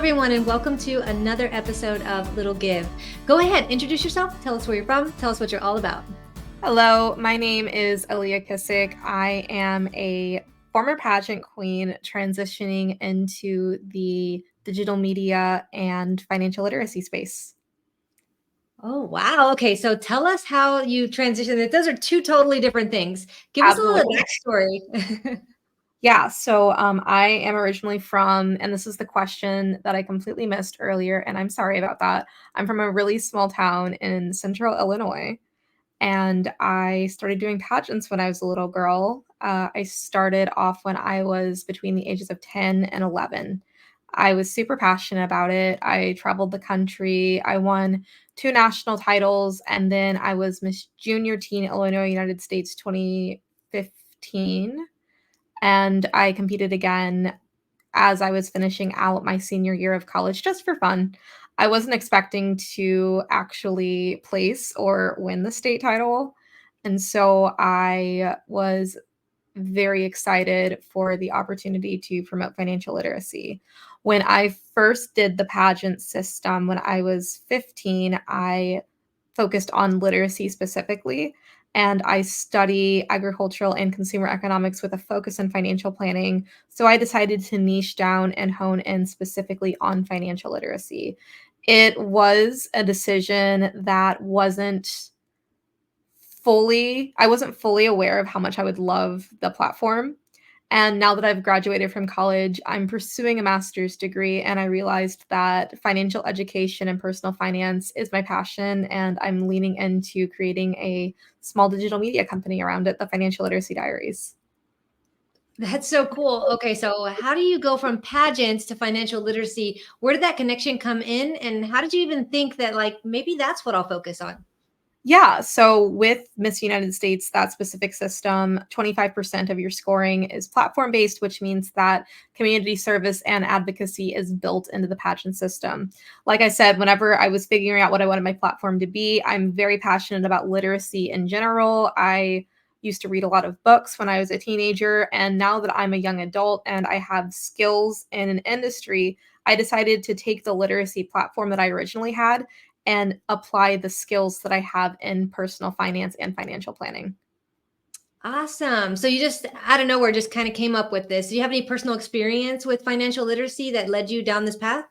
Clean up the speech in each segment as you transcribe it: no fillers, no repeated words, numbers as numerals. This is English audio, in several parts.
everyone, and welcome to another episode of Little Give. Go ahead, introduce yourself, tell us where you're from, tell us what you're all about. Hello, my name is Aaliyah Kissick. I am a former pageant queen transitioning into the digital media and financial literacy space. Oh, wow. Okay, so tell us how you transitioned. Those are two totally different things. Give us a little Absolutely. backstory. Yeah, so I am originally from, and this is the question that I completely missed earlier, and I'm sorry about that. I'm from a really small town in central Illinois, and I started doing pageants when I was a little girl. I started off when I was between the ages of 10 and 11. I was super passionate about it. I traveled the country. I won two national titles, and then I was Miss Junior Teen Illinois United States 2015. And I competed again as I was finishing out my senior year of college just for fun. I wasn't expecting to actually place or win the state title. And so I was very excited for the opportunity to promote financial literacy. When I first did the pageant system when I was 15, I focused on literacy specifically. And I study agricultural and consumer economics with a focus on financial planning. So I decided to niche down and hone in specifically on financial literacy. It was a decision that I wasn't fully aware of how much I would love the platform. And now that I've graduated from college, I'm pursuing a master's degree, and I realized that financial education and personal finance is my passion, and I'm leaning into creating a small digital media company around it, the Financial Literacy Diaries. That's so cool. Okay, so how do you go from pageants to financial literacy? Where did that connection come in? And how did you even think that, like, maybe that's what I'll focus on? Yeah, so with Miss United States, that specific system, 25% of your scoring is platform based, which means that community service and advocacy is built into the pageant system. Like I said, whenever I was figuring out what I wanted my platform to be, I'm very passionate about literacy in general. I used to read a lot of books when I was a teenager, and now that I'm a young adult and I have skills in an industry, I decided to take the literacy platform that I originally had and apply the skills that I have in personal finance and financial planning. Awesome. So you just out of nowhere just kind of came up with this. Do you have any personal experience with financial literacy that led you down this path?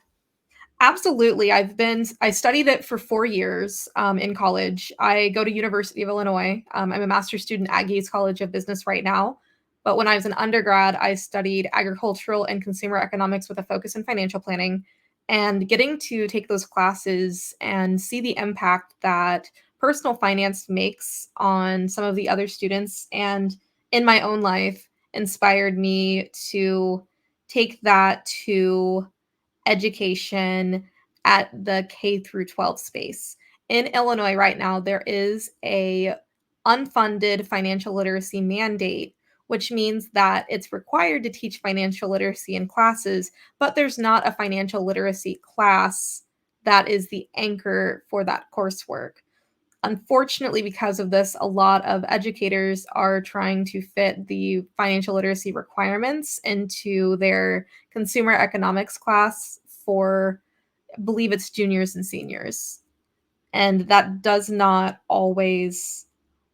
Absolutely. I studied it for 4 years in college. I go to University of Illinois. I'm a master's student at Gates College of Business right now. But when I was an undergrad, I studied agricultural and consumer economics with a focus in financial planning. And getting to take those classes and see the impact that personal finance makes on some of the other students and in my own life inspired me to take that to education at the K through 12 space. In Illinois right now, there is a unfunded financial literacy mandate, which means that it's required to teach financial literacy in classes, but there's not a financial literacy class that is the anchor for that coursework. Unfortunately, because of this, a lot of educators are trying to fit the financial literacy requirements into their consumer economics class for, I believe it's juniors and seniors. And that does not always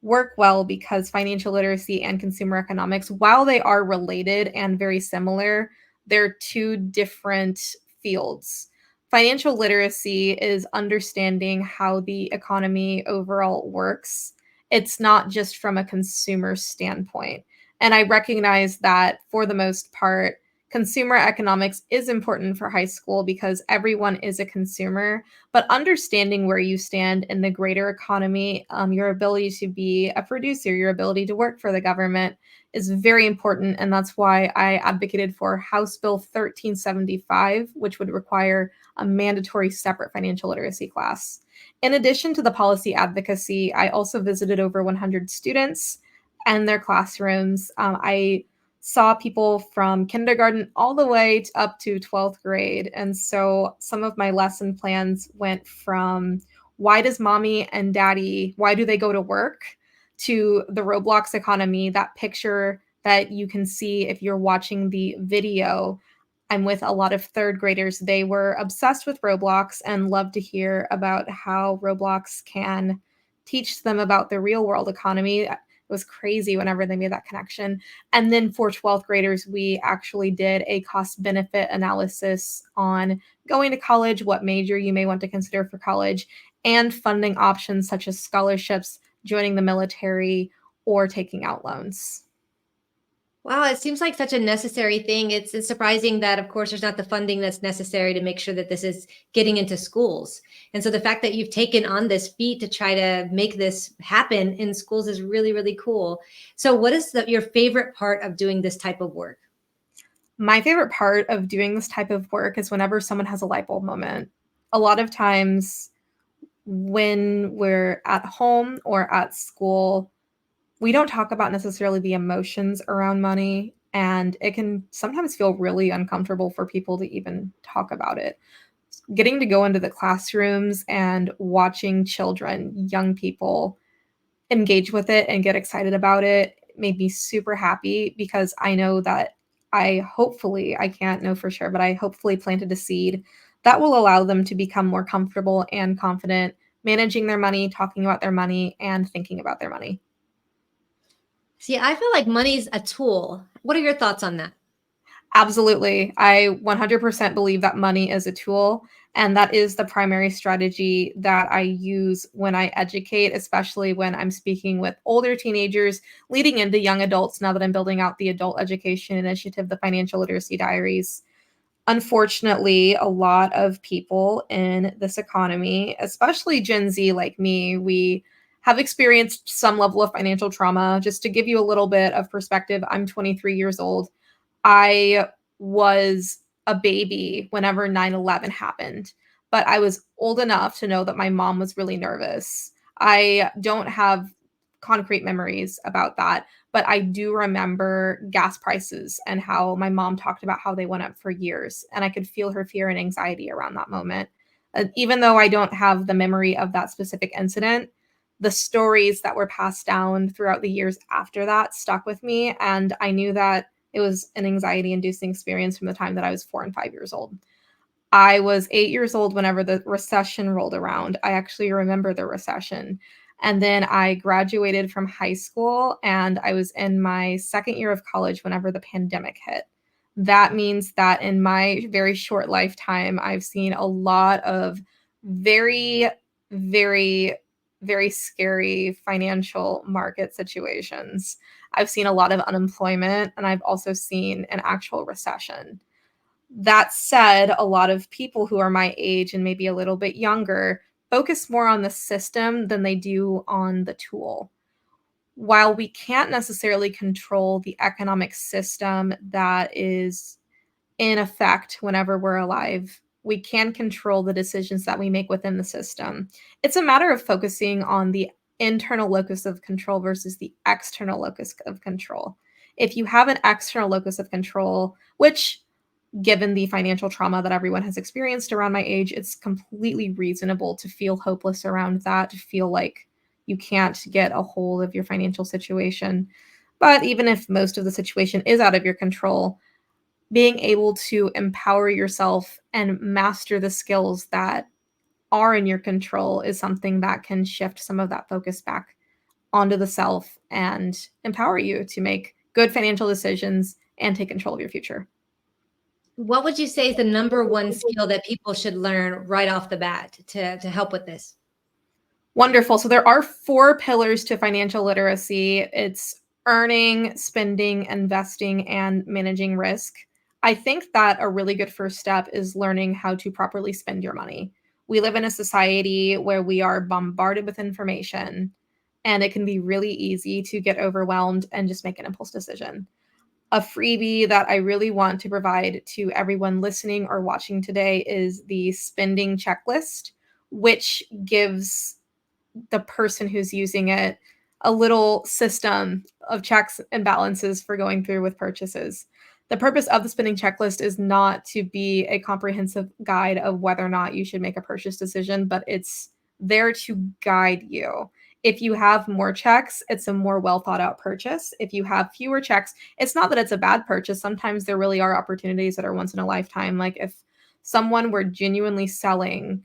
work well because financial literacy and consumer economics, while they are related and very similar, they're two different fields. Financial literacy is understanding how the economy overall works. It's not just from a consumer standpoint. And I recognize that for the most part, consumer economics is important for high school because everyone is a consumer, but understanding where you stand in the greater economy, your ability to be a producer, your ability to work for the government is very important. And that's why I advocated for House Bill 1375, which would require a mandatory separate financial literacy class. In addition to the policy advocacy, I also visited over 100 students and their classrooms. I saw people from kindergarten all the way up to 12th grade. And so some of my lesson plans went from why does mommy and daddy, why do they go to work, to the Roblox economy, that picture that you can see if you're watching the video. I'm with a lot of third graders. They were obsessed with Roblox and love to hear about how Roblox can teach them about the real world economy. It was crazy whenever they made that connection. And then for 12th graders, we actually did a cost benefit analysis on going to college, what major you may want to consider for college, and funding options such as scholarships, joining the military, or taking out loans. Wow, it seems like such a necessary thing. It's surprising that, of course, there's not the funding that's necessary to make sure that this is getting into schools. And so the fact that you've taken on this feat to try to make this happen in schools is really, really cool. So, what is your favorite part of doing this type of work? My favorite part of doing this type of work is whenever someone has a light bulb moment. A lot of times when we're at home or at school, we don't talk about necessarily the emotions around money, and it can sometimes feel really uncomfortable for people to even talk about it. Getting to go into the classrooms and watching children, young people engage with it and get excited about it made me super happy because I know that I can't know for sure, but I hopefully planted a seed that will allow them to become more comfortable and confident managing their money, talking about their money, and thinking about their money. See, I feel like money's a tool. What are your thoughts on that? Absolutely. I 100% believe that money is a tool, and that is the primary strategy that I use when I educate, especially when I'm speaking with older teenagers leading into young adults now that I'm building out the adult education initiative, the Financial Literacy Diaries. Unfortunately, a lot of people in this economy, especially Gen Z like me, we have experienced some level of financial trauma. Just to give you a little bit of perspective, I'm 23 years old. I was a baby whenever 9/11 happened, but I was old enough to know that my mom was really nervous. I don't have concrete memories about that, but I do remember gas prices and how my mom talked about how they went up for years, and I could feel her fear and anxiety around that moment. Even though I don't have the memory of that specific incident, the stories that were passed down throughout the years after that stuck with me, and I knew that it was an anxiety-inducing experience from the time that I was 4 and 5 years old. I was 8 years old whenever the recession rolled around. I actually remember the recession. And then I graduated from high school, and I was in my second year of college whenever the pandemic hit. That means that in my very short lifetime, I've seen a lot of very, very, very scary financial market situations. I've seen a lot of unemployment, and I've also seen an actual recession. That said, a lot of people who are my age and maybe a little bit younger focus more on the system than they do on the tool. While we can't necessarily control the economic system that is in effect whenever we're alive, we can control the decisions that we make within the system. It's a matter of focusing on the internal locus of control versus the external locus of control. If you have an external locus of control, which given the financial trauma that everyone has experienced around my age, it's completely reasonable to feel hopeless around that, to feel like you can't get a hold of your financial situation. But even if most of the situation is out of your control, being able to empower yourself and master the skills that are in your control is something that can shift some of that focus back onto the self and empower you to make good financial decisions and take control of your future. What would you say is the number one skill that people should learn right off the bat to help with this? Wonderful. So there are 4 pillars to financial literacy. It's earning, spending, investing, and managing risk. I think that a really good first step is learning how to properly spend your money. We live in a society where we are bombarded with information, and it can be really easy to get overwhelmed and just make an impulse decision. A freebie that I really want to provide to everyone listening or watching today is the spending checklist, which gives the person who's using it a little system of checks and balances for going through with purchases. The purpose of the spending checklist is not to be a comprehensive guide of whether or not you should make a purchase decision, but it's there to guide you. If you have more checks, it's a more well thought out purchase. If you have fewer checks, it's not that it's a bad purchase. Sometimes there really are opportunities that are once in a lifetime. Like if someone were genuinely selling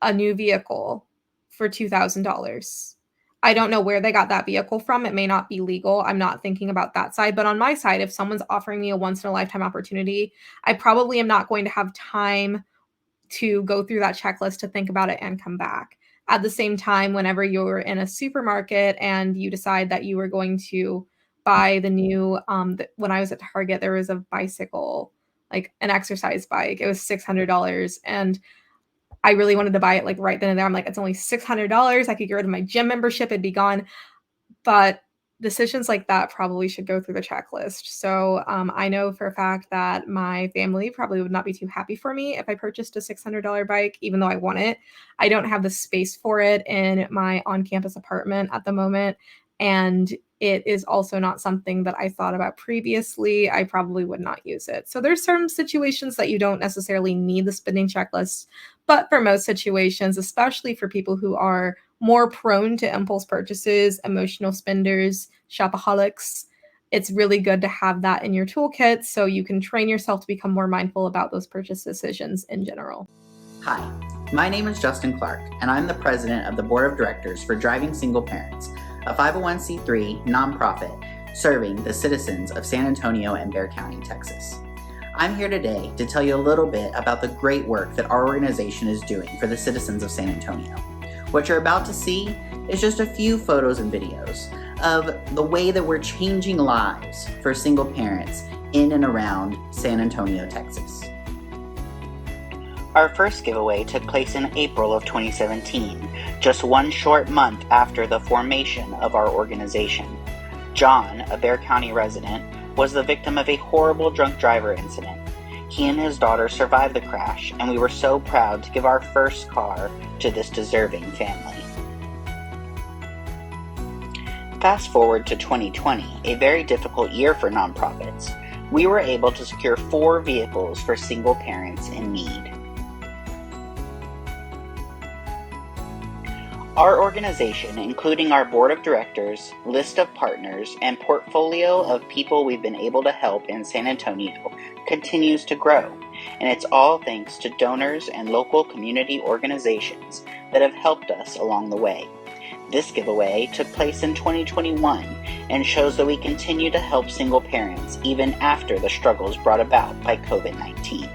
a new vehicle for $2,000. I don't know where they got that vehicle from. It may not be legal. I'm not thinking about that side. But on my side, if someone's offering me a once in a lifetime opportunity, I probably am not going to have time to go through that checklist to think about it and come back. At the same time, whenever you're in a supermarket and you decide that you are going to buy the new, when I was at Target, there was a bicycle, like an exercise bike. It was $600. And I really wanted to buy it like right then and there. I'm like, it's only $600. I could get rid of my gym membership. It'd be gone. But decisions like that probably should go through the checklist. So I know for a fact that my family probably would not be too happy for me if I purchased a $600 bike, even though I want it. I don't have the space for it in my on-campus apartment at the moment. And it is also not something that I thought about previously. I probably would not use it. So there's certain situations that you don't necessarily need the spending checklist. But for most situations, especially for people who are more prone to impulse purchases, emotional spenders, shopaholics, it's really good to have that in your toolkit so you can train yourself to become more mindful about those purchase decisions in general. Hi, my name is Justin Clark, and I'm the president of the board of directors for Driving Single Parents, a 501c3 nonprofit serving the citizens of San Antonio and Bexar County, Texas. I'm here today to tell you a little bit about the great work that our organization is doing for the citizens of San Antonio. What you're about to see is just a few photos and videos of the way that we're changing lives for single parents in and around San Antonio, Texas. Our first giveaway took place in April of 2017, just one short month after the formation of our organization. John, a Bexar County resident, was the victim of a horrible drunk driver incident. He and his daughter survived the crash, and we were so proud to give our first car to this deserving family. Fast forward to 2020, a very difficult year for nonprofits. We were able to secure 4 vehicles for single parents in need. Our organization, including our board of directors, list of partners, and portfolio of people we've been able to help in San Antonio, continues to grow, and it's all thanks to donors and local community organizations that have helped us along the way. This giveaway took place in 2021 and shows that we continue to help single parents even after the struggles brought about by COVID-19.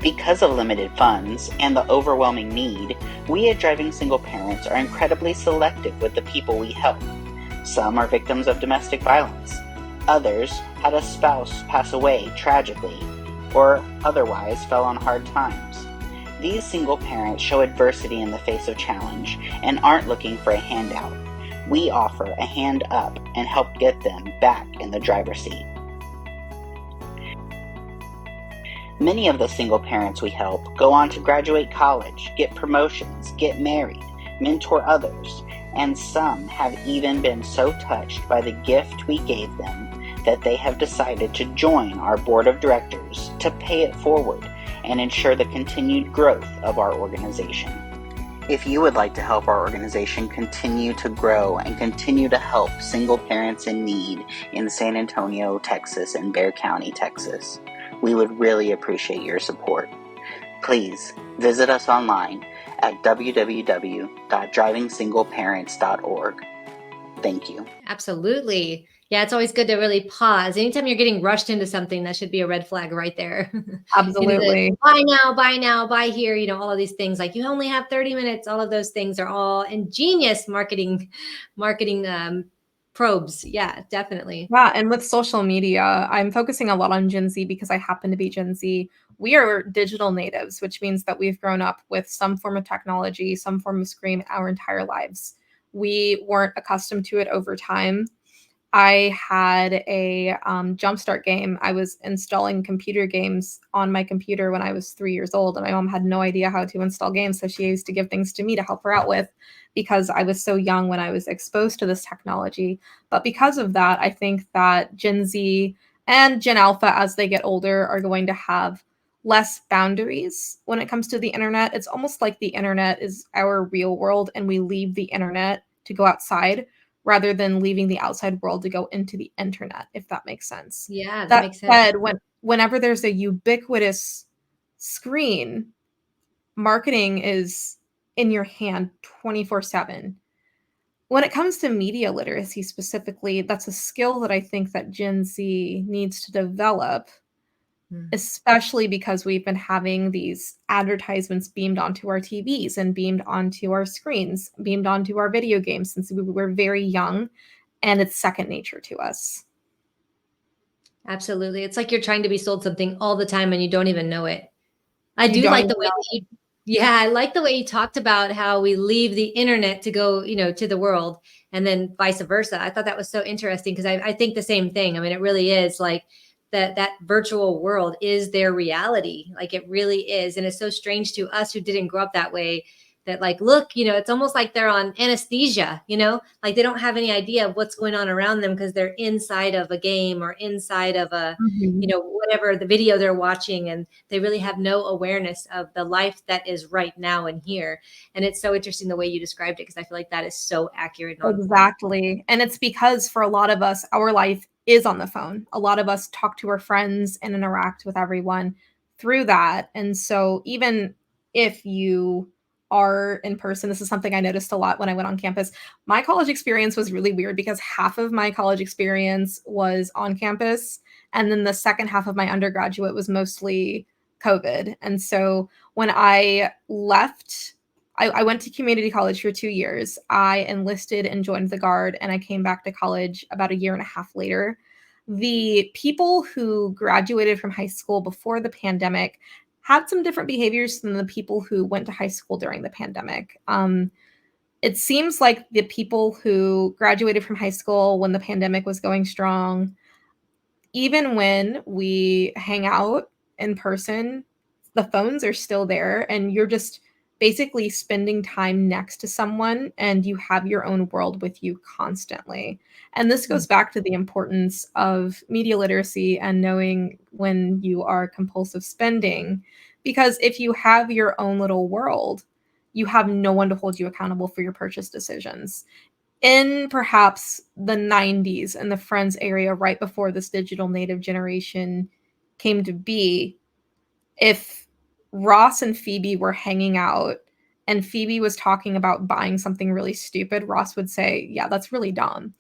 Because of limited funds and the overwhelming need, we at Driving Single Parents are incredibly selective with the people we help. Some are victims of domestic violence. Others had a spouse pass away tragically, or otherwise fell on hard times. These single parents show adversity in the face of challenge and aren't looking for a handout. We offer a hand up and help get them back in the driver's seat. Many of the single parents we help go on to graduate college, get promotions, get married, mentor others, and some have even been so touched by the gift we gave them that they have decided to join our board of directors to pay it forward and ensure the continued growth of our organization. If you would like to help our organization continue to grow and continue to help single parents in need in San Antonio, Texas, and Bexar County, Texas, we would really appreciate your support. Please visit us online at www.drivingsingleparents.org. Thank you. Absolutely. Yeah, it's always good to really pause. Anytime you're getting rushed into something, that should be a red flag right there. Absolutely. Buy now, buy here, all of these things like you only have 30 minutes. All of those things are all ingenious marketing probes. Yeah, definitely. Yeah, and with social media, I'm focusing a lot on Gen Z because I happen to be Gen Z. We are digital natives, which means that we've grown up with some form of technology, some form of screen our entire lives. We weren't accustomed to it over time. I had a Jumpstart game. I was installing computer games on my computer when I was 3 years old, and my mom had no idea how to install games, so she used to give things to me to help her out with because I was so young when I was exposed to this technology. But because of that, I think that Gen Z and Gen Alpha, as they get older, are going to have less boundaries when it comes to the internet. It's almost like the internet is our real world and we leave the internet to go outside rather than leaving the outside world to go into the internet, if that makes sense. Yeah, that That makes sense. said, whenever there's a ubiquitous screen, marketing is in your hand 24/7. When it comes to media literacy specifically, that's a skill that I think that Gen Z needs to develop, Mm. especially because we've been having these advertisements beamed onto our TVs and beamed onto our screens, beamed onto our video games since we were very young, and it's second nature to us. Absolutely. It's like you're trying to be sold something all the time and you don't even know it. I You do don't like even the way that you yeah, I like the way you talked about how we leave the internet to go, to the world and then vice versa. I thought that was so interesting because I think the same thing. I mean, it really is like that virtual world is their reality. Like it really is. And it's so strange to us who didn't grow up that way that like, look, it's almost like they're on anesthesia, like they don't have any idea of what's going on around them because they're inside of a game or inside of a, Mhm. whatever the video they're watching, and they really have no awareness of the life that is right now and here. And it's so interesting the way you described it because I feel like that is so accurate and on point. Exactly, and it's because for a lot of us, our life is on the phone. A lot of us talk to our friends and interact with everyone through that, and so even if you are in person, this is something I noticed a lot when I went on campus. My college experience was really weird because half of my college experience was on campus, and then the second half of my undergraduate was mostly COVID, and so when I left I went to community college for 2 years. I enlisted and joined the Guard, and I came back to college about a year and a half later. The people who graduated from high school before the pandemic had some different behaviors than the people who went to high school during the pandemic. It seems like the people who graduated from high school when the pandemic was going strong, even when we hang out in person, the phones are still there and you're just basically spending time next to someone and you have your own world with you constantly. And this Mm. goes back to the importance of media literacy and knowing when you are compulsive spending. Because if you have your own little world, you have no one to hold you accountable for your purchase decisions in perhaps the 90s in the Friends area right before this digital native generation came to be, if Ross and Phoebe were hanging out and Phoebe was talking about buying something really stupid, Ross would say, "Yeah, that's really dumb."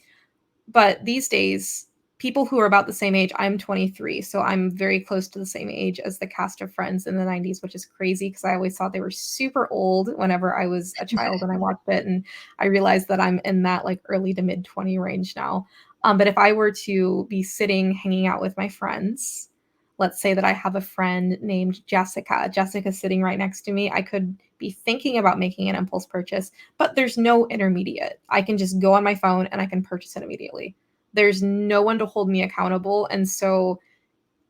But these days, people who are about the same age, I'm 23, so I'm very close to the same age as the cast of Friends in the 90s, which is crazy because I always thought they were super old whenever I was a child and I watched it, and I realized that I'm in that, like, early to mid-20 range now. But if I were to be sitting, hanging out with my friends, let's say that I have a friend named Jessica. Jessica's sitting right next to me. I could be thinking about making an impulse purchase, but there's no intermediate. I can just go on my phone and I can purchase it immediately. There's no one to hold me accountable. And so,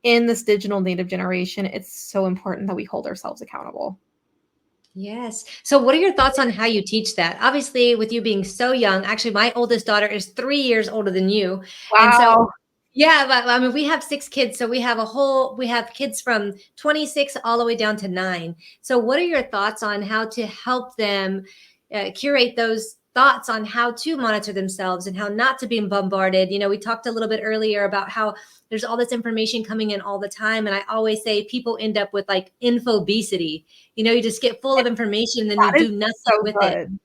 in this digital native generation, it's so important that we hold ourselves accountable. Yes. So, what are your thoughts on how you teach that? Obviously, with you being so young, actually, my oldest daughter is 3 years older than you. And so, Wow. yeah, but I mean, we have 6 kids. So, we have kids from 26 all the way down to 9. So, what are your thoughts on how to help them curate those thoughts on how to monitor themselves and how not to be bombarded? We talked a little bit earlier about how there's all this information coming in all the time. And I always say people end up with like infobesity. You just get full of information and then you That is do nothing so with it. good.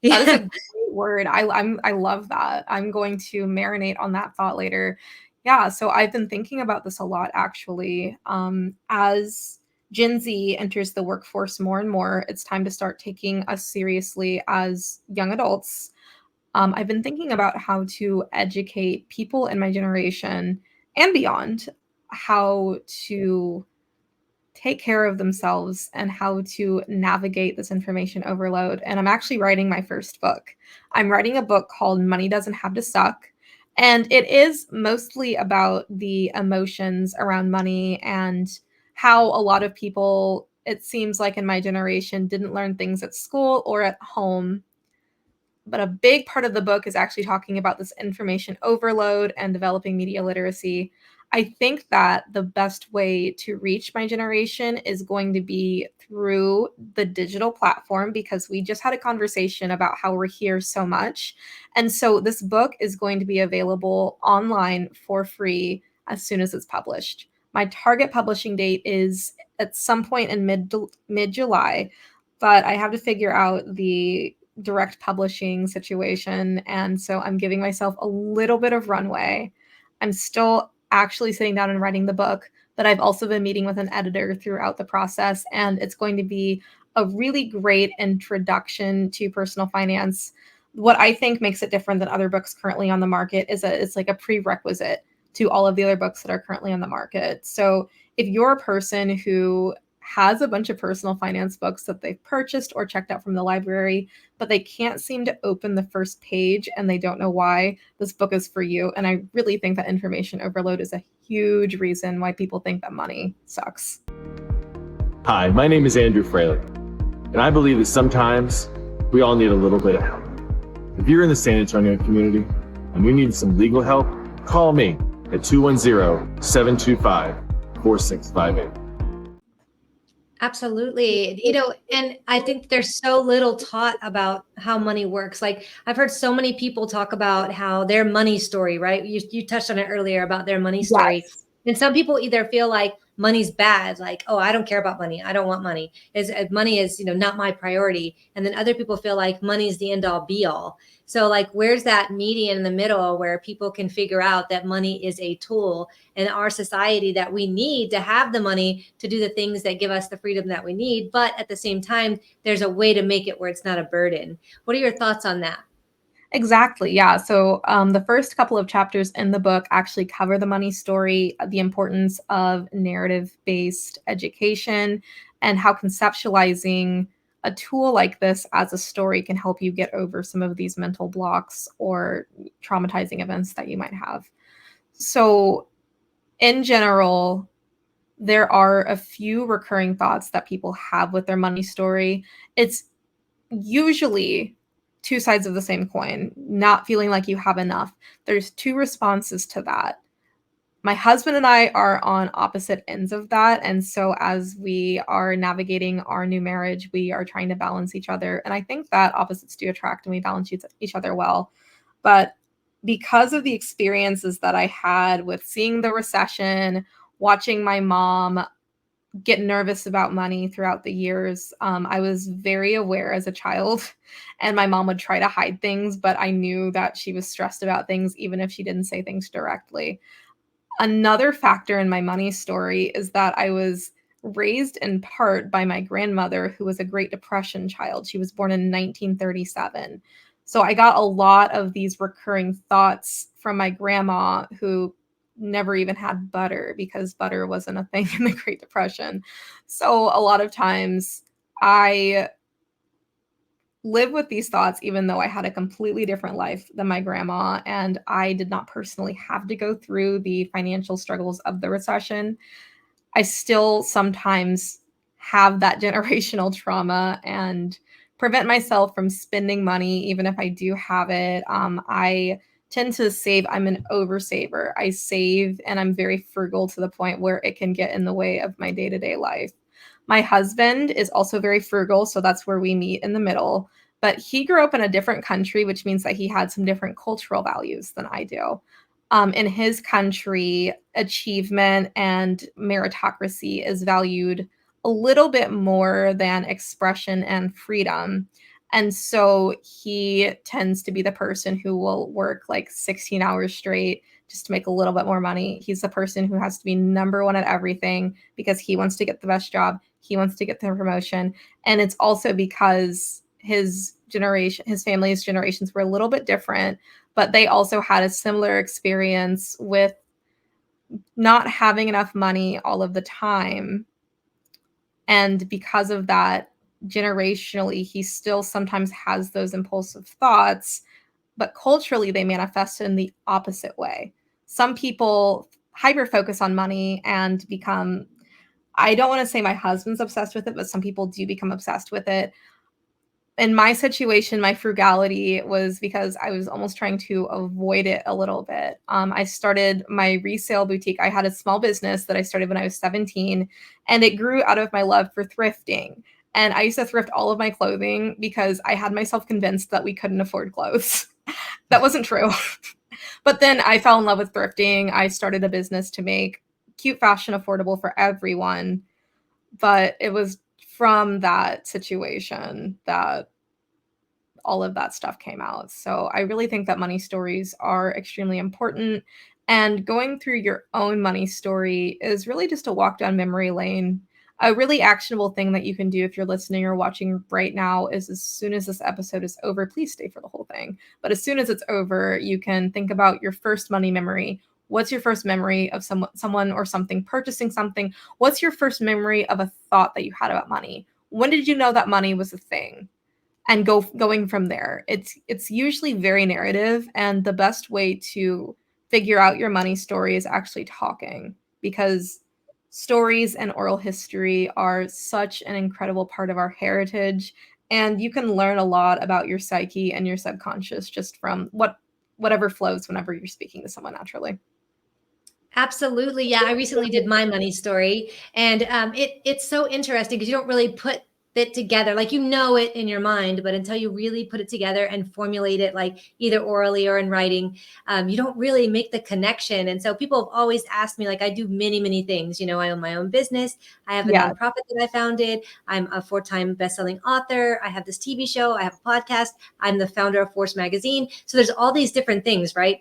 That is a Yeah. great word. I love that. I'm going to marinate on that thought later. Yeah, so I've been thinking about this a lot actually. As Gen Z enters the workforce more and more, it's time to start taking us seriously as young adults. I've been thinking about how to educate people in my generation and beyond how to take care of themselves and how to navigate this information overload. And I'm actually writing my first book. I'm writing a book called Money Doesn't Have to Suck. And it is mostly about the emotions around money and how a lot of people, it seems like in my generation, didn't learn things at school or at home But a big part of the book is actually talking about this information overload and developing media literacy. I think that the best way to reach my generation is going to be through the digital platform, because we just had a conversation about how we're here so much. And so this book is going to be available online for free as soon as it's published. My target publishing date is at some point in mid-July, but I have to figure out the direct publishing situation. And so I'm giving myself a little bit of runway. I'm still actually sitting down and writing the book, but I've also been meeting with an editor throughout the process, and it's going to be a really great introduction to personal finance. What I think makes it different than other books currently on the market is that it's like a prerequisite to all of the other books that are currently on the market. So if you're a person who has a bunch of personal finance books that they've purchased or checked out from the library, but they can't seem to open the first page and they don't know why, this book is for you. And I really think that information overload is a huge reason why people think that money sucks. Hi, my name is Andrew Fraley, and I believe that sometimes we all need a little bit of help. If you're in the San Antonio community and you need some legal help, call me at 210-725-4658. Absolutely. And I think there's so little taught about how money works. Like, I've heard so many people talk about how their money story, right? You touched on it earlier about their money story. Yes. And some people either feel like money's bad, like, oh, I don't care about money. I don't want money. Money is, not my priority. And then other people feel like money is the end all be all. So like, where's that median in the middle where people can figure out that money is a tool in our society that we need to have the money to do the things that give us the freedom that we need. But at the same time, there's a way to make it where it's not a burden. What are your thoughts on that? Exactly. Yeah. So the first couple of chapters in the book actually cover the money story, the importance of narrative-based education, and how conceptualizing a tool like this as a story can help you get over some of these mental blocks or traumatizing events that you might have. So in general, there are a few recurring thoughts that people have with their money story. It's usually two sides of the same coin, not feeling like you have enough. There's two responses to that. My husband and I are on opposite ends of that. And so as we are navigating our new marriage, we are trying to balance each other. And I think that opposites do attract and we balance each other well. But because of the experiences that I had with seeing the recession, watching my mom get nervous about money throughout the years, I was very aware as a child, and my mom would try to hide things, but I knew that she was stressed about things, even if she didn't say things directly. Another factor in my money story is that I was raised in part by my grandmother, who was a Great Depression child. She was born in 1937. So I got a lot of these recurring thoughts from my grandma, who never even had butter because butter wasn't a thing in the Great Depression. So a lot of times I live with these thoughts, even though I had a completely different life than my grandma, and I did not personally have to go through the financial struggles of the recession. I still sometimes have that generational trauma and prevent myself from spending money, even if I do have it. I tend to save. I'm an oversaver. I save and I'm very frugal to the point where it can get in the way of my day-to-day life. My husband is also very frugal, so that's where we meet in the middle. But he grew up in a different country, which means that he had some different cultural values than I do. In his country, achievement and meritocracy is valued a little bit more than expression and freedom. And so he tends to be the person who will work like 16 hours straight just to make a little bit more money. He's the person who has to be number one at everything because he wants to get the best job. He wants to get the promotion. And it's also because his family's generations were a little bit different, but they also had a similar experience with not having enough money all of the time. And because of that, generationally, he still sometimes has those impulsive thoughts, but culturally, they manifest in the opposite way. Some people hyper focus on money and become, I don't want to say my husband's obsessed with it, but some people do become obsessed with it. in my situation, my frugality was because I was almost trying to avoid it a little bit. I started my resale boutique. I had a small business that I started when I was 17, and it grew out of my love for thrifting. And I used to thrift all of my clothing because I had myself convinced that we couldn't afford clothes. That wasn't true. But then I fell in love with thrifting. I started a business to make cute fashion affordable for everyone. But it was from that situation that all of that stuff came out. So I really think that money stories are extremely important. And going through your own money story is really just a walk down memory lane. A really actionable thing that you can do if you're listening or watching right now is as soon as this episode is over, please stay for the whole thing. But as soon as it's over, you can think about your first money memory. What's your first memory of someone or something purchasing something? What's your first memory of a thought that you had about money? When did you know that money was a thing? And going from there. It's usually very narrative, and the best way to figure out your money story is actually talking, because stories and oral history are such an incredible part of our heritage, and you can learn a lot about your psyche and your subconscious just from whatever flows whenever you're speaking to someone naturally. Absolutely. Yeah, I recently did my money story, and it's so interesting because you don't really put it together. Like, you know it in your mind, but until you really put it together and formulate it, like either orally or in writing, you don't really make the connection. And so people have always asked me, like, I do many, many things. You know, I own my own business. I have a Yeah. nonprofit that I founded. I'm a 4-time bestselling author. I have this TV show. I have a podcast. I'm the founder of Force Magazine. So there's all these different things, right?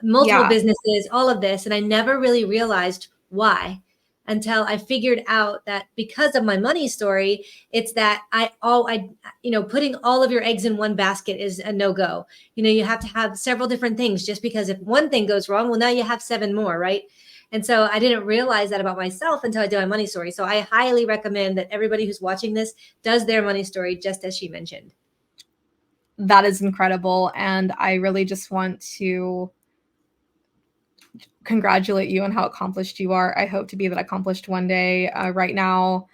Multiple Yeah. businesses, all of this. And I never really realized why until I figured out that because of my money story, it's that putting all of your eggs in one basket is a no-go. You know, you have to have several different things, just because if one thing goes wrong, well, now you have 7 more, right? And so I didn't realize that about myself until I did my money story. So I highly recommend that everybody who's watching this does their money story, just as she mentioned. That is incredible. And I really just want to congratulate you on how accomplished you are. I hope to be that accomplished one day. Right now,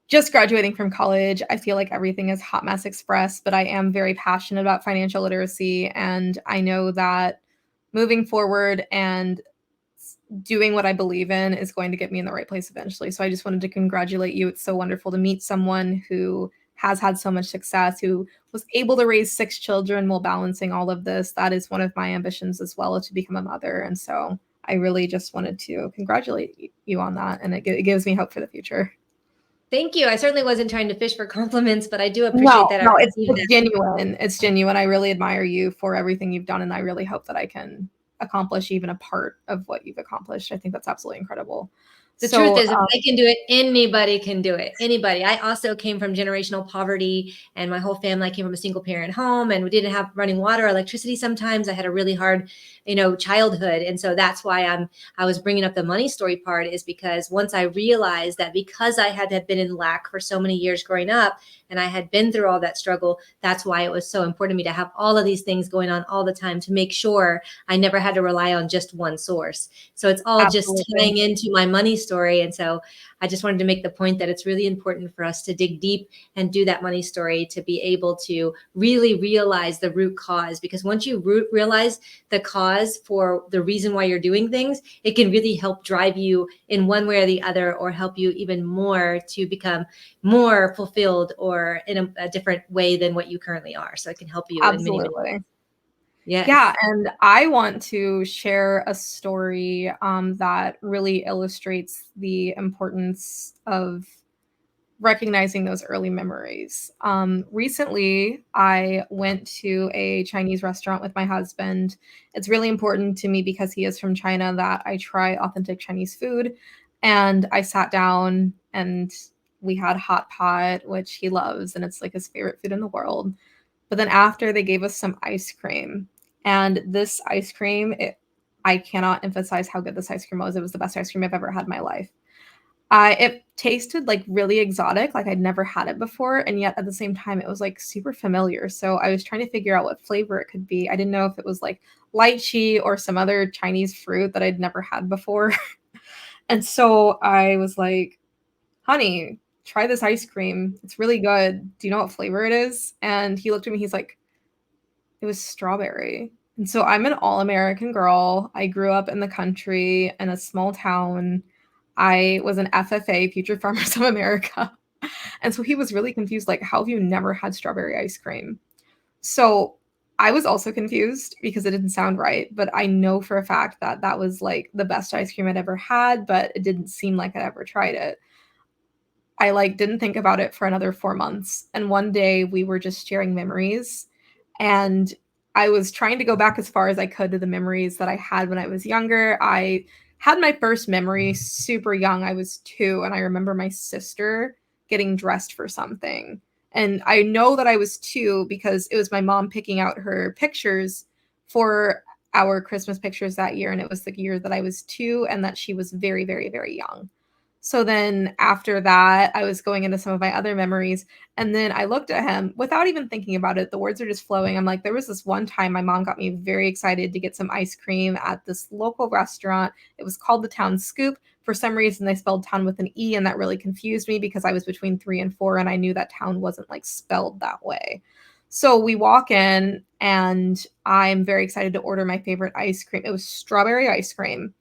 just graduating from college, I feel like everything is hot mess express, but I am very passionate about financial literacy. And I know that moving forward and doing what I believe in is going to get me in the right place eventually. So I just wanted to congratulate you. It's so wonderful to meet someone who has had so much success, who was able to raise 6 children while balancing all of this. That is one of my ambitions as well, to become a mother. And so I really just wanted to congratulate you on that. And it gives me hope for the future. Thank you. I certainly wasn't trying to fish for compliments, but I do appreciate that. No, it's genuine. It's genuine. I really admire you for everything you've done, and I really hope that I can accomplish even a part of what you've accomplished. I think that's absolutely incredible. The truth is, if I can do it, anybody can do it. Anybody. I also came from generational poverty, and my whole family came from a single parent home, and we didn't have running water, electricity. Sometimes I had a really hard, childhood. And so that's why I was bringing up the money story part, is because once I realized that because I had been in lack for so many years growing up, and I had been through all that struggle, that's why it was so important to me to have all of these things going on all the time, to make sure I never had to rely on just one source. So it's all Absolutely. just tying into my money story. And so I just wanted to make the point that it's really important for us to dig deep and do that money story, to be able to really realize the root cause. Because once you realize the cause for the reason why you're doing things, it can really help drive you in one way or the other, or help you even more to become more fulfilled, or in a different way than what you currently are. So it can help you in many ways. Yes. Yeah, and I want to share a story that really illustrates the importance of recognizing those early memories. Recently, I went to a Chinese restaurant with my husband. It's really important to me, because he is from China, that I try authentic Chinese food. And I sat down and we had hot pot, which he loves, and it's like his favorite food in the world. But then after, they gave us some ice cream. And this ice cream, I cannot emphasize how good this ice cream was. It was the best ice cream I've ever had in my life. It tasted like really exotic, like I'd never had it before. And yet at the same time, it was like super familiar. So I was trying to figure out what flavor it could be. I didn't know if it was like lychee or some other Chinese fruit that I'd never had before. And so I was like, honey, try this ice cream. It's really good. Do you know what flavor it is? And he looked at me, he's like, it was strawberry. And so I'm an all-American girl. I grew up in the country in a small town. I was an FFA, Future Farmers of America. And so he was really confused, like, how have you never had strawberry ice cream? So I was also confused because it didn't sound right, but I know for a fact that that was like the best ice cream I'd ever had, but it didn't seem like I'd ever tried it. I like didn't think about it for another 4 months. And one day we were just sharing memories, and I was trying to go back as far as I could to the memories that I had when I was younger. I had my first memory super young. I was 2, and I remember my sister getting dressed for something. And I know that I was 2 because it was my mom picking out her pictures for our Christmas pictures that year. And it was the year that I was 2 and that she was very, very, very young. So then after that, I was going into some of my other memories. And then I looked at him without even thinking about it. The words are just flowing. I'm like, there was this one time my mom got me very excited to get some ice cream at this local restaurant. It was called the Town Scoop. For some reason, they spelled town with an E, and that really confused me because I was between 3 and 4, and I knew that town wasn't like spelled that way. So we walk in, and I'm very excited to order my favorite ice cream. It was strawberry ice cream.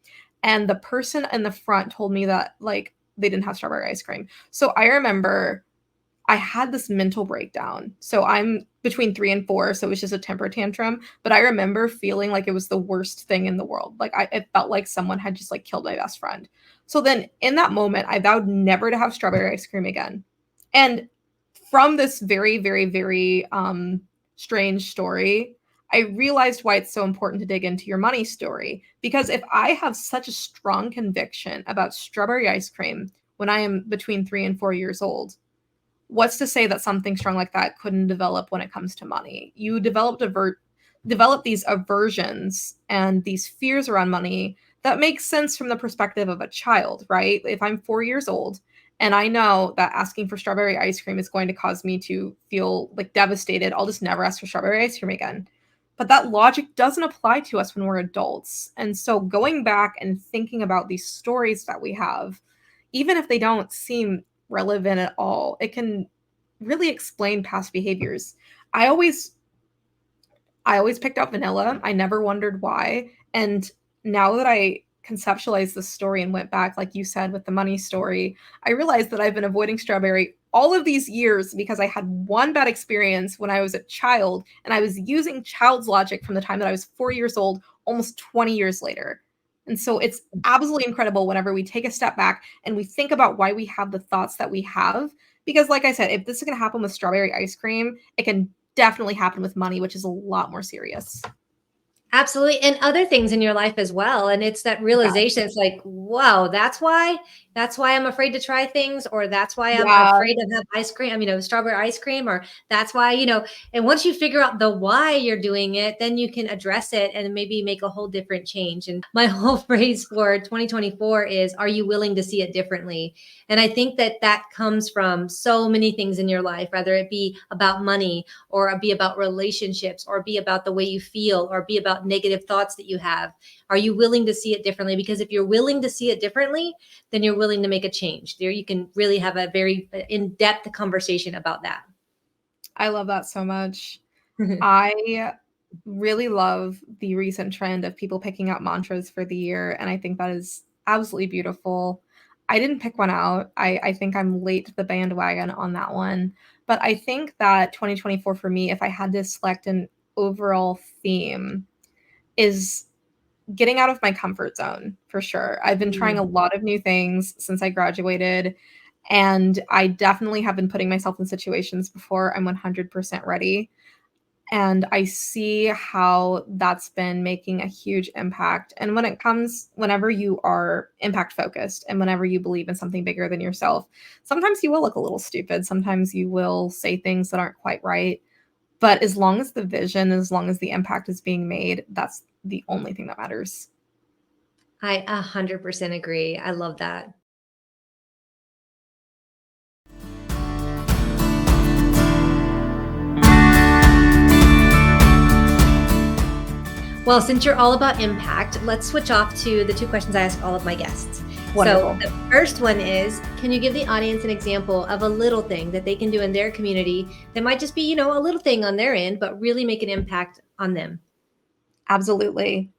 And the person in the front told me that like they didn't have strawberry ice cream. So I remember I had this mental breakdown. So I'm between 3 and 4, so it was just a temper tantrum. But I remember feeling like it was the worst thing in the world. Like it felt like someone had just like killed my best friend. So then in that moment, I vowed never to have strawberry ice cream again. And from this very, very, very strange story, I realized why it's so important to dig into your money story. Because if I have such a strong conviction about strawberry ice cream when I am between 3 and 4 years old, what's to say that something strong like that couldn't develop when it comes to money? You develop these aversions and these fears around money that makes sense from the perspective of a child, right? If I'm 4 years old and I know that asking for strawberry ice cream is going to cause me to feel like devastated, I'll just never ask for strawberry ice cream again. But that logic doesn't apply to us when we're adults. And so going back and thinking about these stories that we have, even if they don't seem relevant at all, it can really explain past behaviors. I always picked out vanilla. I never wondered why. And now that I conceptualized the story and went back, like you said, with the money story, I realized that I've been avoiding strawberry all of these years because I had one bad experience when I was a child, and I was using child's logic from the time that I was 4 years old, almost 20 years later. And so it's absolutely incredible whenever we take a step back and we think about why we have the thoughts that we have. Because like I said, if this is going to happen with strawberry ice cream, it can definitely happen with money, which is a lot more serious. Absolutely. And other things in your life as well. And it's that realization. It's like, wow, that's why I'm afraid to try things, or that's why I'm afraid to have ice cream. I mean, strawberry ice cream, or that's why, and once you figure out the why you're doing it, then you can address it and maybe make a whole different change. And my whole phrase for 2024 is, are you willing to see it differently? And I think that comes from so many things in your life, whether it be about money, or be about relationships, or be about the way you feel, or be about negative thoughts that you have. Are you willing to see it differently? Because if you're willing to see it differently, then you're willing to make a change. There you can really have a very in-depth conversation about that. I love that so much. I really love the recent trend of people picking out mantras for the year, and I think that is absolutely beautiful. I didn't pick one out. I think I'm late to the bandwagon on that one. But I think that 2024 for me, if I had to select an overall theme, is getting out of my comfort zone for sure. I've been trying a lot of new things since I graduated, and I definitely have been putting myself in situations before I'm 100% ready. And I see how that's been making a huge impact. And whenever you are impact focused and whenever you believe in something bigger than yourself, sometimes you will look a little stupid. Sometimes you will say things that aren't quite right. But as long as the vision, as long as the impact is being made, that's the only thing that matters. I 100% agree. I love that. Well, since you're all about impact, let's switch off to the 2 questions I ask all of my guests. Wonderful. So the first one is, can you give the audience an example of a little thing that they can do in their community that might just be, a little thing on their end, but really make an impact on them? Absolutely.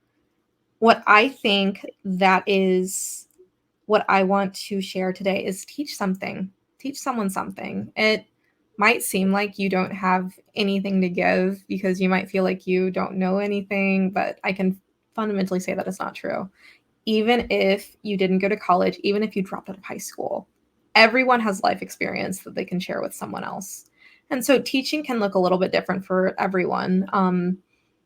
What I think that is what I want to share today is teach something. Teach someone something. It might seem like you don't have anything to give because you might feel like you don't know anything, but I can fundamentally say that is not true. Even if you didn't go to college, even if you dropped out of high school, everyone has life experience that they can share with someone else. And so teaching can look a little bit different for everyone.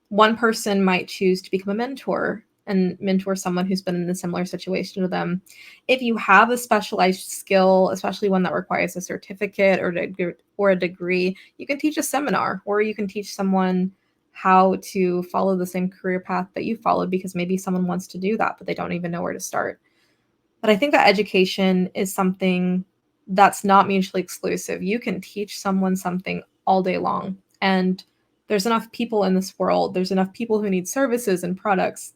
One person might choose to become a mentor and mentor someone who's been in a similar situation to them. If you have a specialized skill, especially one that requires a certificate or a degree, you can teach a seminar, or you can teach someone how to follow the same career path that you followed, because maybe someone wants to do that, but they don't even know where to start. But I think that education is something that's not mutually exclusive. You can teach someone something all day long. And there's enough people in this world, there's enough people who need services and products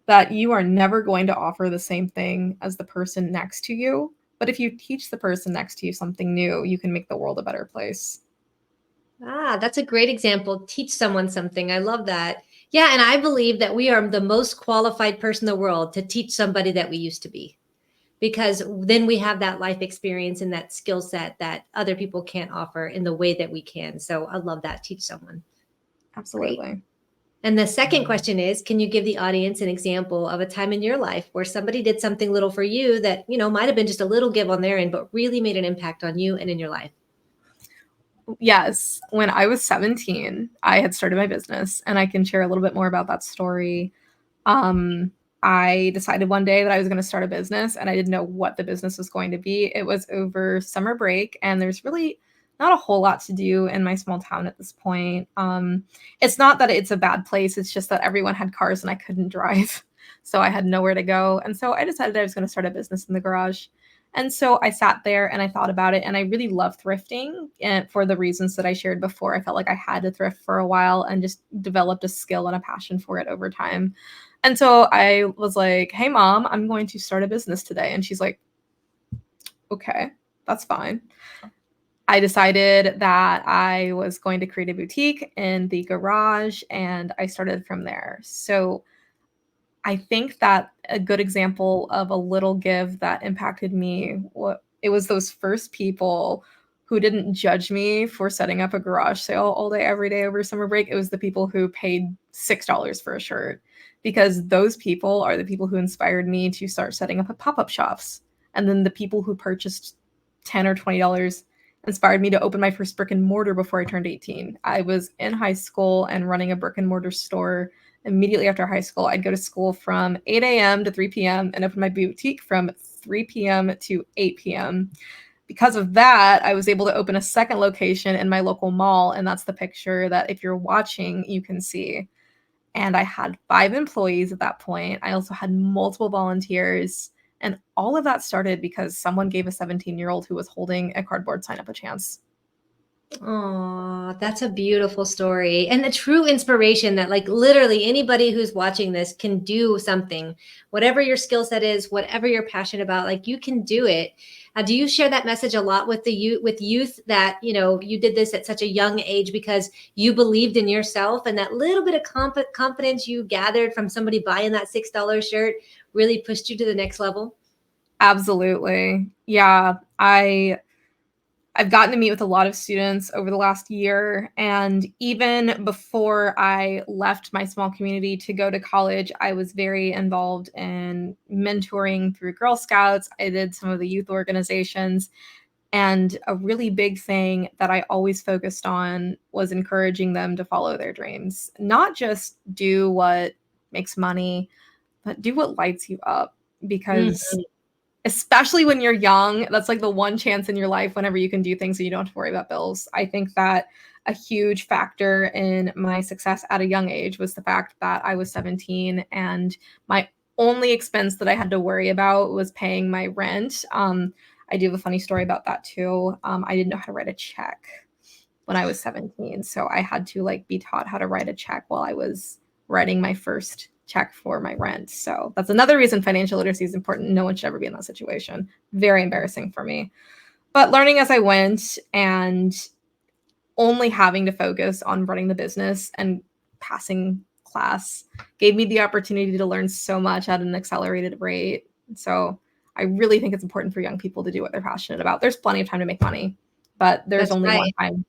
that you are never going to offer the same thing as the person next to you. But if you teach the person next to you something new, you can make the world a better place. That's a great example. Teach someone something. I love that. Yeah, and I believe that we are the most qualified person in the world to teach somebody that we used to be, because then we have that life experience and that skill set that other people can't offer in the way that we can. So I love that. Teach someone. Great. Absolutely. And the second question is, can you give the audience an example of a time in your life where somebody did something little for you that, might have been just a little give on their end, but really made an impact on you and in your life? Yes. When I was 17, I had started my business, and I can share a little bit more about that story. Um, I decided one day that I was going to start a business, and I didn't know what the business was going to be. It was over summer break, and there's really not a whole lot to do in my small town at this point. It's not that it's a bad place. It's just that everyone had cars and I couldn't drive. So I had nowhere to go. And so I decided I was going to start a business in the garage. And so I sat there and I thought about it, and I really love thrifting, and for the reasons that I shared before. I felt like I had to thrift for a while and just developed a skill and a passion for it over time. And so I was like, "Hey mom, I'm going to start a business today." And she's like, "Okay, that's fine." I decided that I was going to create a boutique in the garage, and I started from there. So I think that a good example of a little give that impacted me, it was those first people who didn't judge me for setting up a garage sale all day, every day over summer break. It was the people who paid $6 for a shirt, because those people are the people who inspired me to start setting up pop-up shops. And then the people who purchased $10 or $20 inspired me to open my first brick and mortar before I turned 18. I was in high school and running a brick and mortar store. Immediately after high school, I'd go to school from 8 a.m. to 3 p.m. and open my boutique from 3 p.m. to 8 p.m. Because of that, I was able to open a second location in my local mall, and that's the picture that if you're watching, you can see. And I had 5 employees at that point. I also had multiple volunteers, and all of that started because someone gave a 17-year-old who was holding a cardboard sign up a chance. Oh, that's a beautiful story, and a true inspiration that, like, literally anybody who's watching this can do something, whatever your skill set is, whatever you're passionate about, like, you can do it. Do you share that message a lot with the youth that, you did this at such a young age because you believed in yourself, and that little bit of confidence you gathered from somebody buying that $6 shirt really pushed you to the next level? Absolutely. Yeah, I've gotten to meet with a lot of students over the last year. And even before I left my small community to go to college, I was very involved in mentoring through Girl Scouts. I did some of the youth organizations. And a really big thing that I always focused on was encouraging them to follow their dreams, not just do what makes money, but do what lights you up. Because especially when you're young, that's like the one chance in your life whenever you can do things so you don't have to worry about bills. I think that a huge factor in my success at a young age was the fact that I was 17 and my only expense that I had to worry about was paying my rent. I do have a funny story about that too. I didn't know how to write a check when I was 17, so I had to be taught how to write a check while I was writing my first check for my rent. So that's another reason financial literacy is important. No one should ever be in that situation. Very embarrassing for me. But learning as I went and only having to focus on running the business and passing class gave me the opportunity to learn so much at an accelerated rate. So I really think it's important for young people to do what they're passionate about. There's plenty of time to make money, but there's That's only right. one time,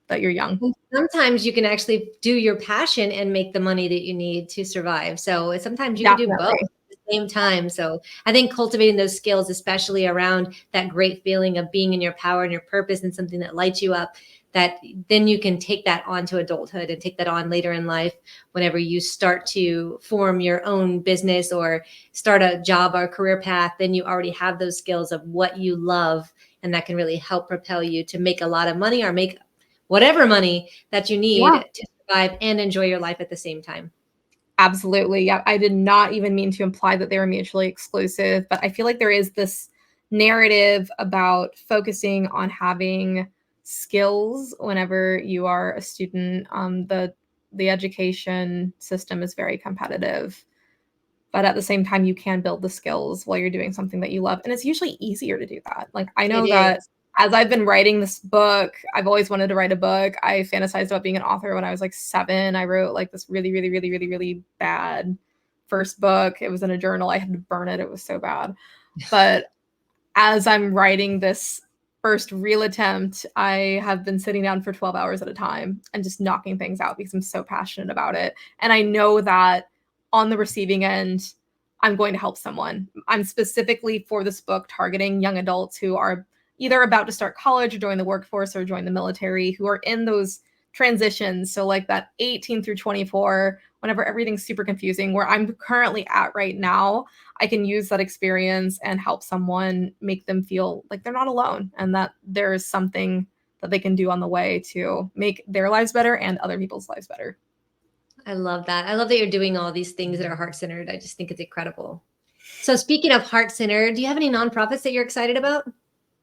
that you're young. And sometimes you can actually do your passion and make the money that you need to survive. So sometimes you can do both Definitely. at the same time. So I think cultivating those skills, especially around that great feeling of being in your power and your purpose and something that lights you up, that then you can take that on to adulthood and take that on later in life whenever you start to form your own business or start a job or career path. Then you already have those skills of what you love, and that can really help propel you to make a lot of money or make whatever money that you need Yeah. to survive and enjoy your life at the same time. Absolutely. Yeah. I did not even mean to imply that they were mutually exclusive, but I feel like there is this narrative about focusing on having skills whenever you are a student. The education system is very competitive, but at the same time, you can build the skills while you're doing something that you love. And it's usually easier to do that. Like, I know It that is. as I've been writing this book, I've always wanted to write a book. I fantasized about being an author when I was like 7. I wrote like this really, really, really, really, really bad first book. It was in a journal. I had to burn it. It was so bad. But as I'm writing this first real attempt, I have been sitting down for 12 hours at a time and just knocking things out because I'm so passionate about it. And I know that on the receiving end, I'm going to help someone. I'm specifically for this book targeting young adults who are either about to start college or join the workforce or join the military, who are in those transitions. So like that 18 through 24, whenever everything's super confusing, where I'm currently at right now, I can use that experience and help someone, make them feel like they're not alone and that there is something that they can do on the way to make their lives better and other people's lives better. I love that. I love that you're doing all these things that are heart-centered. I just think it's incredible. So speaking of heart-centered, do you have any nonprofits that you're excited about?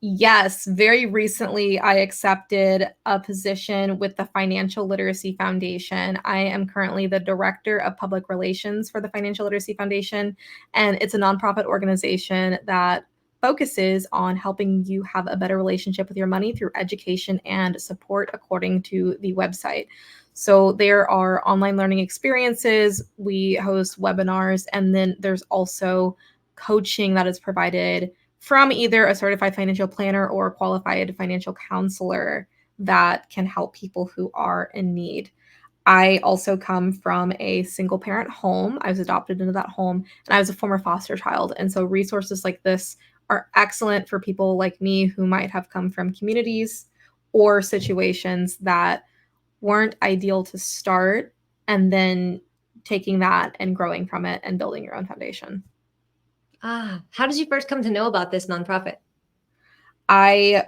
Yes, very recently I accepted a position with the Financial Literacy Foundation. I am currently the Director of Public Relations for the Financial Literacy Foundation, and it's a nonprofit organization that focuses on helping you have a better relationship with your money through education and support according to the website. So there are online learning experiences, we host webinars, and then there's also coaching that is provided from either a certified financial planner or a qualified financial counselor that can help people who are in need. I also come from a single parent home. I was adopted into that home and I was a former foster child. And so resources like this are excellent for people like me who might have come from communities or situations that weren't ideal to start, and then taking that and growing from it and building your own foundation. How did you first come to know about this nonprofit? I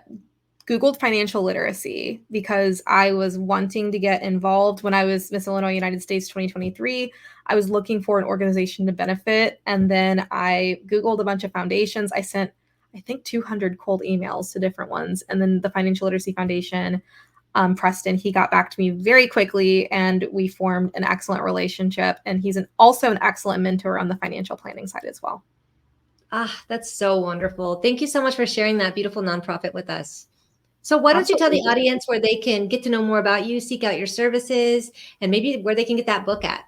Googled financial literacy because I was wanting to get involved when I was Miss Illinois United States 2023. I was looking for an organization to benefit. And then I Googled a bunch of foundations. I sent, I think, 200 cold emails to different ones. And then the Financial Literacy Foundation, Preston, he got back to me very quickly and we formed an excellent relationship. And he's also an excellent mentor on the financial planning side as well. That's so wonderful. Thank you so much for sharing that beautiful nonprofit with us. So why don't you tell the Absolutely. audience where they can get to know more about you, seek out your services, and maybe where they can get that book at?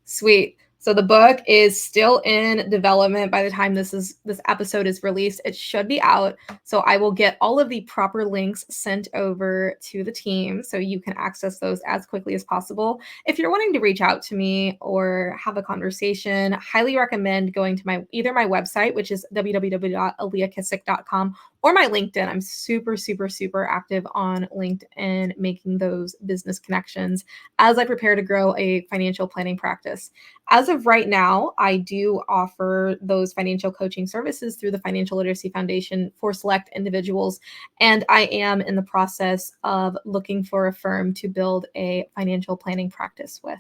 Sweet. So the book is still in development by the time this episode is released. It should be out. So I will get all of the proper links sent over to the team so you can access those as quickly as possible. If you're wanting to reach out to me or have a conversation, highly recommend going to either my website, which is www.aaliyahkissick.com, or my LinkedIn. I'm super, super, super active on LinkedIn, making those business connections as I prepare to grow a financial planning practice. As of right now, I do offer those financial coaching services through the Financial Literacy Foundation for select individuals. And I am in the process of looking for a firm to build a financial planning practice with.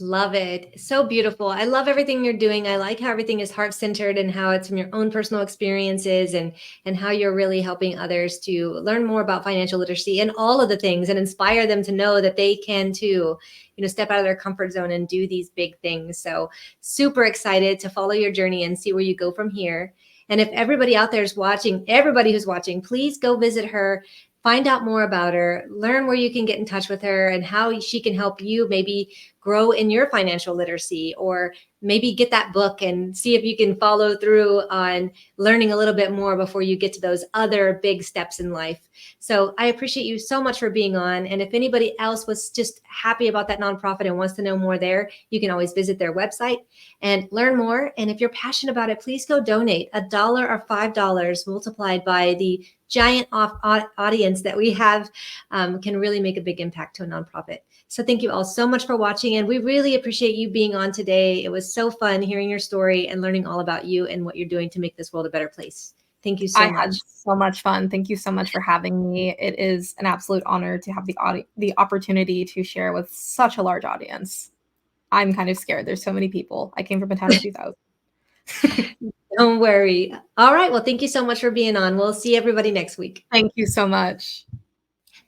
Love it. So beautiful. I love everything you're doing. I like how everything is heart-centered and how it's from your own personal experiences and how you're really helping others to learn more about financial literacy and all of the things and inspire them to know that they can too, step out of their comfort zone and do these big things. So super excited to follow your journey and see where you go from here. And if everybody out there is watching, everybody who's watching, please go visit her. Find out more about her, learn where you can get in touch with her and how she can help you maybe grow in your financial literacy, or maybe get that book and see if you can follow through on learning a little bit more before you get to those other big steps in life. So I appreciate you so much for being on. And if anybody else was just happy about that nonprofit and wants to know more there, you can always visit their website and learn more. And if you're passionate about it, please go donate. $1 or $5 multiplied by the giant audience that we have can really make a big impact to a nonprofit. So thank you all so much for watching. And we really appreciate you being on today. It was so fun hearing your story and learning all about you and what you're doing to make this world a better place. Thank you so I much. had so much fun. Thank you so much for having me. It is an absolute honor to have the opportunity to share with such a large audience. I'm kind of scared. There's so many people. I came from a town of 2,000. Don't worry. All right. Well, thank you so much for being on. We'll see everybody next week. Thank you so much.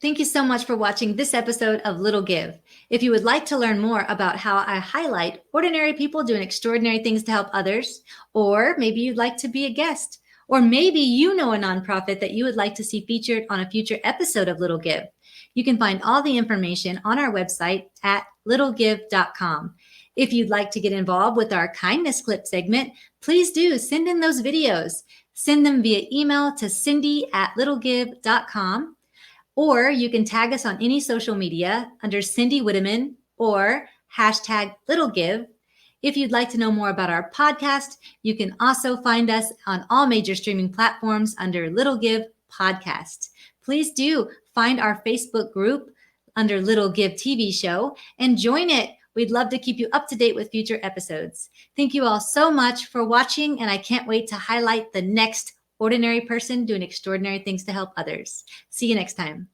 Thank you so much for watching this episode of Little Give. If you would like to learn more about how I highlight ordinary people doing extraordinary things to help others, or maybe you'd like to be a guest, or maybe you know a nonprofit that you would like to see featured on a future episode of Little Give, you can find all the information on our website at littlegive.com. If you'd like to get involved with our kindness clip segment, please do send in those videos. Send them via email to cindy@littlegive.com. Or you can tag us on any social media under Cindy Whitteman or #LittleGive. If you'd like to know more about our podcast, you can also find us on all major streaming platforms under Little Give Podcast. Please do find our Facebook group under Little Give TV Show and join it. We'd love to keep you up to date with future episodes. Thank you all so much for watching, and I can't wait to highlight the next ordinary person doing extraordinary things to help others. See you next time.